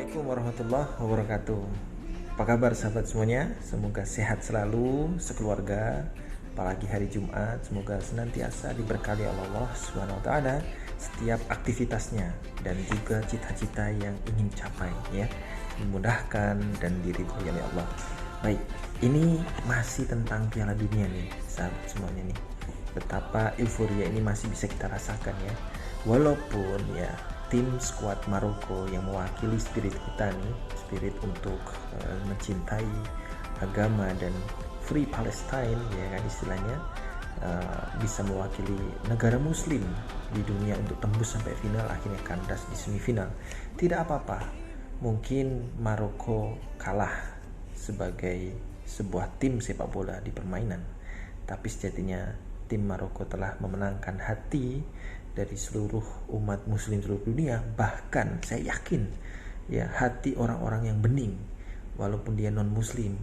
Assalamualaikum warahmatullahi wabarakatuh. Apa kabar sahabat semuanya? Semoga sehat selalu sekeluarga. Apalagi hari Jumat, semoga senantiasa diberkahi oleh Allah Subhanahu wa taala setiap aktivitasnya dan juga cita-cita yang ingin capai ya. Dimudahkan dan diridhoi oleh Allah. Baik, ini masih tentang Piala Dunia nih, sahabat semuanya nih. Betapa euforia ini masih bisa kita rasakan ya. Walaupun ya tim skuad Maroko yang mewakili spirit kita nih, spirit untuk mencintai agama dan free Palestine ya kan istilahnya, bisa mewakili negara muslim di dunia untuk tembus sampai final, akhirnya kandas di semifinal. Tidak apa-apa, mungkin Maroko kalah sebagai sebuah tim sepak bola di permainan, tapi sejatinya tim Maroko telah memenangkan hati dari seluruh umat muslim seluruh dunia. Bahkan saya yakin ya, hati orang-orang yang bening walaupun dia non muslim,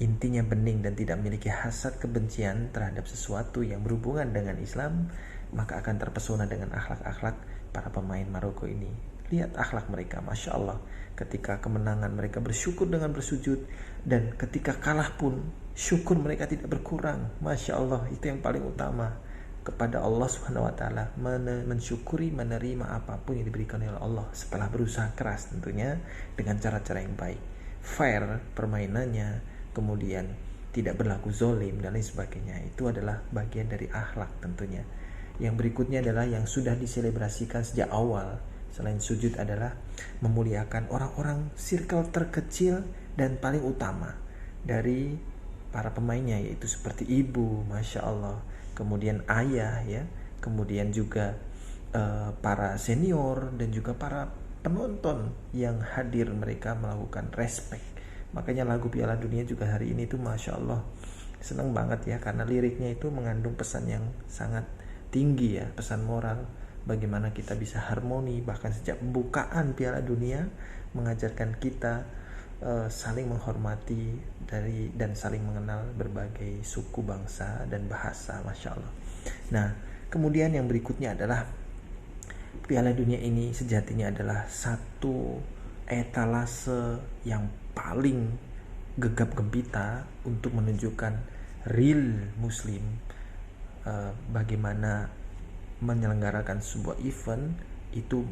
intinya bening dan tidak memiliki hasad kebencian terhadap sesuatu yang berhubungan dengan Islam, maka akan terpesona dengan akhlak-akhlak para pemain Maroko ini. Lihat akhlak mereka, Masya Allah. Ketika kemenangan mereka bersyukur dengan bersujud, dan ketika kalah pun syukur mereka tidak berkurang. Masya Allah, itu yang paling utama kepada Allah Subhanahu wa taala, mensyukuri, menerima apapun yang diberikan oleh Allah setelah berusaha keras tentunya dengan cara-cara yang baik, fair permainannya, kemudian tidak berlaku zolim dan lain sebagainya. Itu adalah bagian dari akhlak tentunya. Yang berikutnya adalah yang sudah diselebrasikan sejak awal selain sujud adalah memuliakan orang-orang circle terkecil dan paling utama dari para pemainnya, yaitu seperti ibu, Masya Allah, kemudian ayah ya, kemudian juga para senior dan juga para penonton yang hadir, mereka melakukan respect. Makanya lagu Piala Dunia juga hari ini tuh Masya Allah seneng banget ya, karena liriknya itu mengandung pesan yang sangat tinggi ya, pesan moral bagaimana kita bisa harmoni. Bahkan sejak pembukaan Piala Dunia mengajarkan kita saling menghormati dan saling mengenal berbagai suku, bangsa, dan bahasa. Masya Allah. Nah, kemudian yang berikutnya adalah Piala Dunia ini sejatinya adalah satu etalase yang paling gegap gempita untuk menunjukkan real muslim, bagaimana menyelenggarakan sebuah event itu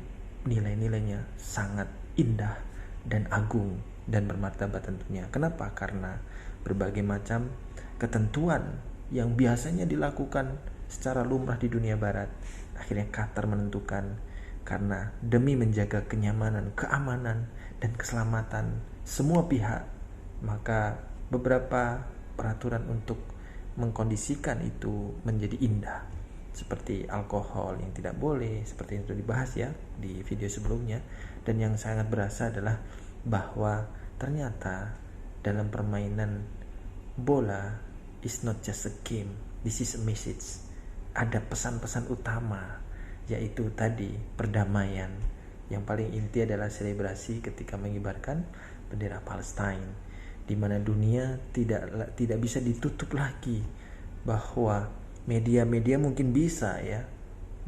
nilai-nilainya sangat indah dan agung dan bermartabat tentunya. Kenapa? Karena berbagai macam ketentuan yang biasanya dilakukan secara lumrah di dunia barat, akhirnya Qatar menentukan karena demi menjaga kenyamanan, keamanan, dan keselamatan semua pihak, maka beberapa peraturan untuk mengkondisikan itu menjadi indah, seperti alkohol yang tidak boleh, seperti yang sudah dibahas ya di video sebelumnya. Dan yang sangat berasa adalah bahwa ternyata dalam permainan bola is not just a game, this is a message. Ada pesan-pesan utama, yaitu tadi perdamaian. Yang paling inti adalah selebrasi ketika mengibarkan bendera Palestine, di mana dunia tidak bisa ditutup lagi, bahwa media-media mungkin bisa ya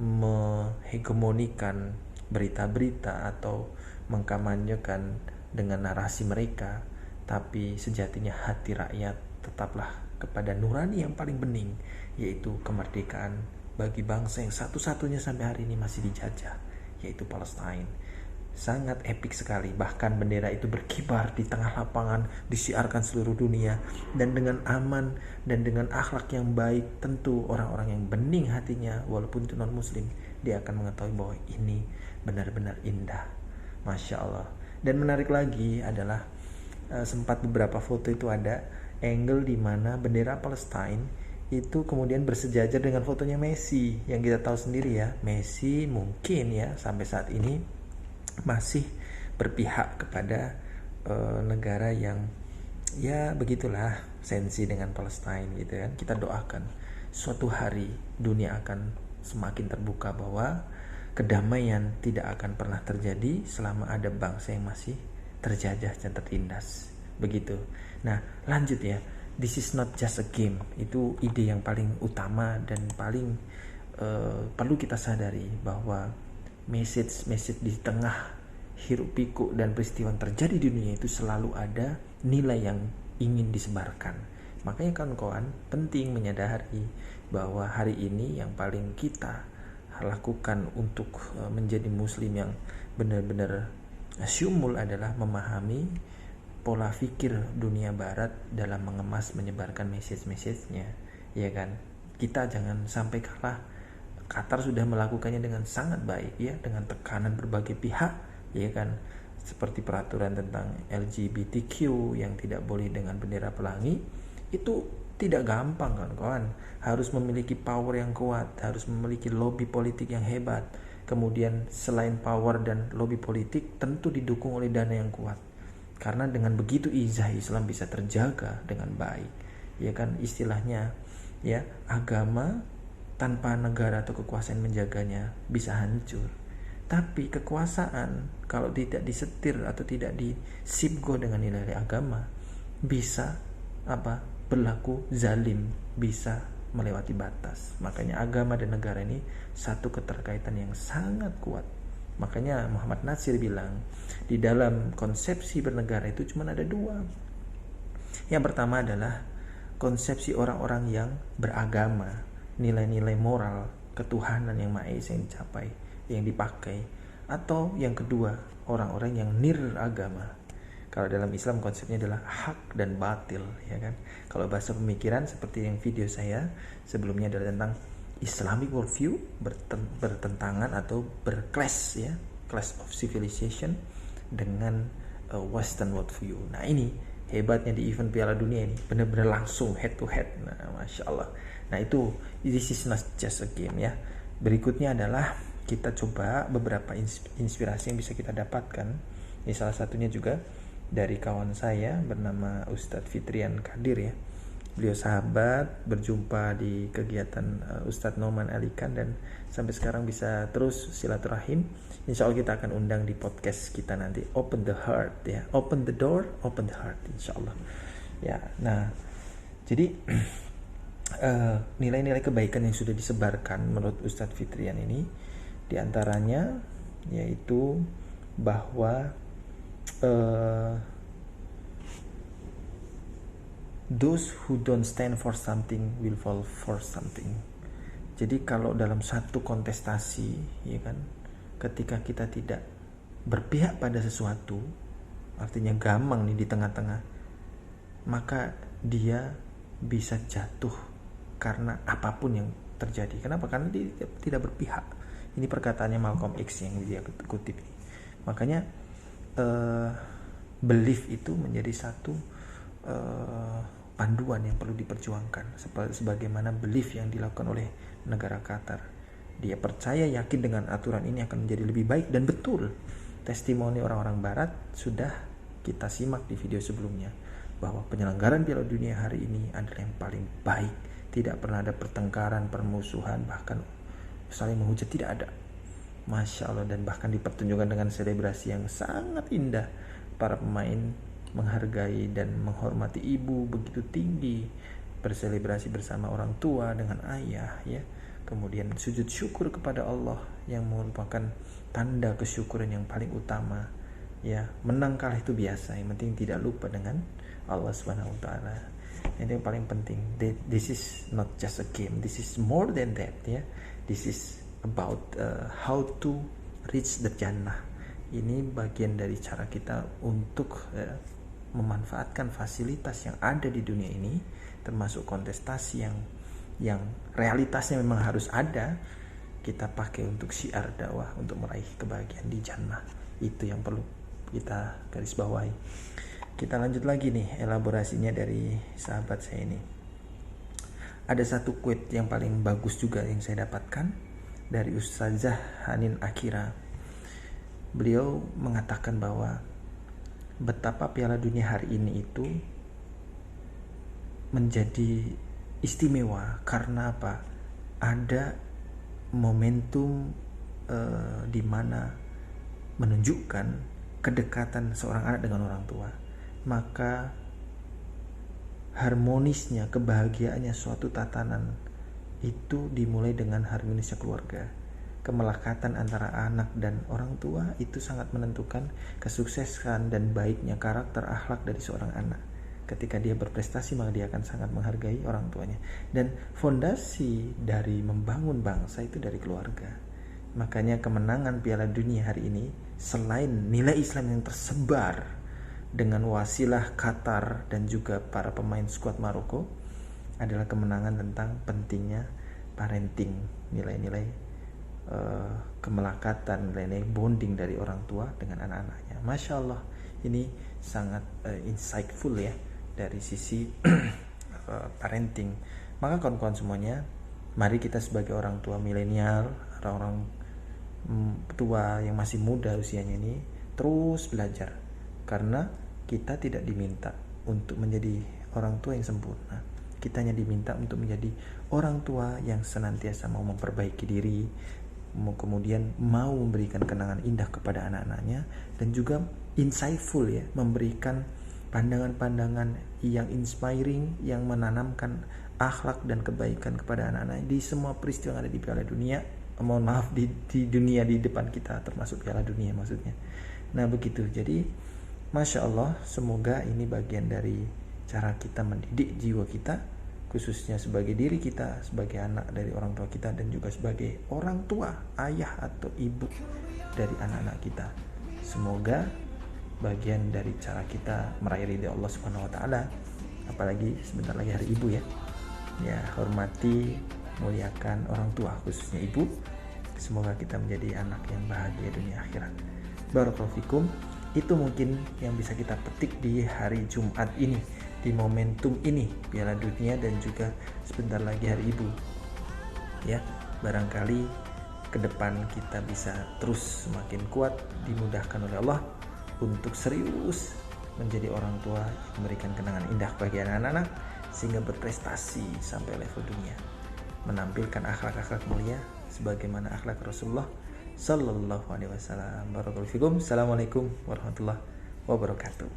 menghegemonikan berita-berita atau mengkampanyekan dengan narasi mereka, tapi sejatinya hati rakyat tetaplah kepada nurani yang paling bening, yaitu kemerdekaan bagi bangsa yang satu-satunya sampai hari ini masih dijajah, yaitu Palestine. Sangat epik sekali, bahkan bendera itu berkibar di tengah lapangan, disiarkan seluruh dunia, dan dengan aman dan dengan akhlak yang baik. Tentu orang-orang yang bening hatinya walaupun itu non muslim, dia akan mengetahui bahwa ini benar-benar indah. Masya Allah. Dan menarik lagi adalah sempat beberapa foto itu ada angle di mana bendera Palestine itu kemudian bersejajar dengan fotonya Messi, yang kita tahu sendiri ya, Messi mungkin ya sampai saat ini masih berpihak kepada negara yang ya begitulah, sensi dengan Palestine gitu kan. Kita doakan suatu hari dunia akan semakin terbuka bahwa kedamaian tidak akan pernah terjadi selama ada bangsa yang masih terjajah dan tertindas. Begitu. Nah, lanjut ya. This is not just a game. Itu ide yang paling utama dan paling perlu kita sadari, bahwa message di tengah hiruk pikuk dan peristiwa yang terjadi di dunia itu selalu ada nilai yang ingin disebarkan. Makanya kawan-kawan penting menyadari bahwa hari ini yang paling kita lakukan untuk menjadi muslim yang benar-benar syumul adalah memahami pola pikir dunia barat dalam mengemas menyebarkan message-nya, ya kan? Kita jangan sampai kalah. Qatar sudah melakukannya dengan sangat baik, ya, dengan tekanan berbagai pihak, ya kan? Seperti peraturan tentang LGBTQ yang tidak boleh dengan bendera pelangi, itu tidak gampang kawan-kawan. Harus memiliki power yang kuat, harus memiliki lobby politik yang hebat. Kemudian selain power dan lobby politik, tentu didukung oleh dana yang kuat. Karena dengan begitu izah Islam bisa terjaga dengan baik, ya kan? Istilahnya, ya, agama tanpa negara atau kekuasaan menjaganya bisa hancur. Tapi kekuasaan kalau tidak disetir atau tidak disibgo dengan nilai agama bisa berlaku zalim, bisa melewati batas. Makanya agama dan negara ini satu keterkaitan yang sangat kuat. Makanya Muhammad Nasir bilang di dalam konsepsi bernegara itu cuma ada dua. Yang pertama adalah konsepsi orang-orang yang beragama, nilai-nilai moral ketuhanan yang Maha Esa yang dicapai, yang dipakai. Atau yang kedua, orang-orang yang niragama. Kalau dalam Islam konsepnya adalah hak dan batil, ya kan? Kalau bahasa pemikiran seperti yang video saya sebelumnya adalah tentang Islamic worldview bertentangan atau berclash, ya, clash of civilization dengan Western worldview. Nah ini hebatnya di event Piala Dunia ini, benar-benar langsung head to head. Nah, masya Allah. Nah itu, this is not just a game, ya. Berikutnya adalah kita coba beberapa inspirasi yang bisa kita dapatkan. Ini salah satunya juga dari kawan saya bernama Ustadz Fitrian Kadir, ya. Beliau sahabat, berjumpa di kegiatan Ustadz Noman Alikan dan sampai sekarang bisa terus silaturahim. Insya Allah kita akan undang di podcast kita nanti, Open the Heart, ya. Open the door, open the heart, insya Allah, ya. Nah jadi nilai-nilai kebaikan yang sudah disebarkan menurut Ustadz Fitrian ini diantaranya yaitu bahwa those who don't stand for something will fall for something. Jadi kalau dalam satu kontestasi, ya kan, ketika kita tidak berpihak pada sesuatu, artinya gamang nih di tengah-tengah, maka dia bisa jatuh karena apapun yang terjadi. Kenapa? Karena dia tidak berpihak. Ini perkataannya Malcolm X yang dia kutip. Makanya belief itu menjadi satu panduan yang perlu diperjuangkan, sebagaimana belief yang dilakukan oleh negara Qatar. Dia percaya, yakin dengan aturan ini akan menjadi lebih baik, dan betul testimoni orang-orang barat sudah kita simak di video sebelumnya bahwa penyelenggaraan Piala Dunia hari ini adalah yang paling baik. Tidak pernah ada pertengkaran, permusuhan, bahkan saling menghujat, tidak ada. Masya Allah. Dan bahkan dipertunjukkan dengan selebrasi yang sangat indah. Para pemain menghargai dan menghormati ibu begitu tinggi, berselebrasi bersama orang tua dengan ayah, ya. Kemudian sujud syukur kepada Allah yang merupakan tanda kesyukuran yang paling utama, ya. Menang kalah itu biasa, yang penting tidak lupa dengan Allah Subhanahu wa taala. Itu yang paling penting. This is not just a game, this is more than that, ya. This is about how to reach the Jannah. Ini bagian dari cara kita untuk memanfaatkan fasilitas yang ada di dunia ini, termasuk kontestasi yang realitasnya memang harus ada, kita pakai untuk syiar dakwah, untuk meraih kebahagiaan di Jannah. Itu yang perlu kita garis bawahi. Kita lanjut lagi nih elaborasinya dari sahabat saya ini. Ada satu quote yang paling bagus juga yang saya dapatkan dari Ustazah Hanin Akira. Beliau mengatakan bahwa betapa Piala Dunia hari ini itu menjadi istimewa karena apa? Ada momentum di mana menunjukkan kedekatan seorang anak dengan orang tua. Maka harmonisnya, kebahagiaannya suatu tatanan itu dimulai dengan harmonisnya keluarga. kemelekatan antara anak dan orang tua itu sangat menentukan kesuksesan dan baiknya karakter akhlak dari seorang anak. Ketika dia berprestasi, maka dia akan sangat menghargai orang tuanya. Dan fondasi dari membangun bangsa itu dari keluarga. Makanya kemenangan Piala Dunia hari ini, selain nilai Islam yang tersebar dengan wasilah Qatar dan juga para pemain skuad Maroko, adalah kemenangan tentang pentingnya parenting, nilai-nilai kemelekatan, nilai-nilai bonding dari orang tua dengan anak-anaknya. Masya Allah, ini sangat insightful ya dari sisi parenting. Maka kawan-kawan semuanya, mari kita sebagai orang tua milenial, orang-orang tua yang masih muda usianya ini, terus belajar, karena kita tidak diminta untuk menjadi orang tua yang sempurna. Kita hanya diminta untuk menjadi orang tua yang senantiasa mau memperbaiki diri, kemudian mau memberikan kenangan indah kepada anak-anaknya, dan juga insightful ya, memberikan pandangan-pandangan yang inspiring, yang menanamkan akhlak dan kebaikan kepada anak-anak di semua peristiwa yang ada di Piala Dunia. Mohon maaf, di dunia di depan kita, termasuk Piala Dunia maksudnya. Nah begitu, jadi Masya Allah, semoga ini bagian dari cara kita mendidik jiwa kita, khususnya sebagai diri kita, sebagai anak dari orang tua kita, dan juga sebagai orang tua, ayah atau ibu dari anak-anak kita. Semoga bagian dari cara kita meraih ridha Allah Subhanahu wa taala, apalagi sebentar lagi hari ibu ya. Ya, hormati, muliakan orang tua, khususnya ibu. Semoga kita menjadi anak yang bahagia dunia akhirat. Barakallahu fikum. Itu mungkin yang bisa kita petik di hari Jumat ini, di momentum ini Piala Dunia dan juga sebentar lagi hari ibu. Ya, barangkali ke depan kita bisa terus semakin kuat, dimudahkan oleh Allah untuk serius menjadi orang tua, memberikan kenangan indah bagi anak-anak sehingga berprestasi sampai level dunia, menampilkan akhlak-akhlak mulia sebagaimana akhlak Rasulullah Sallallahu Alaihi Wasallam. Barakallahu fikum. Assalamualaikum warahmatullahi wabarakatuh.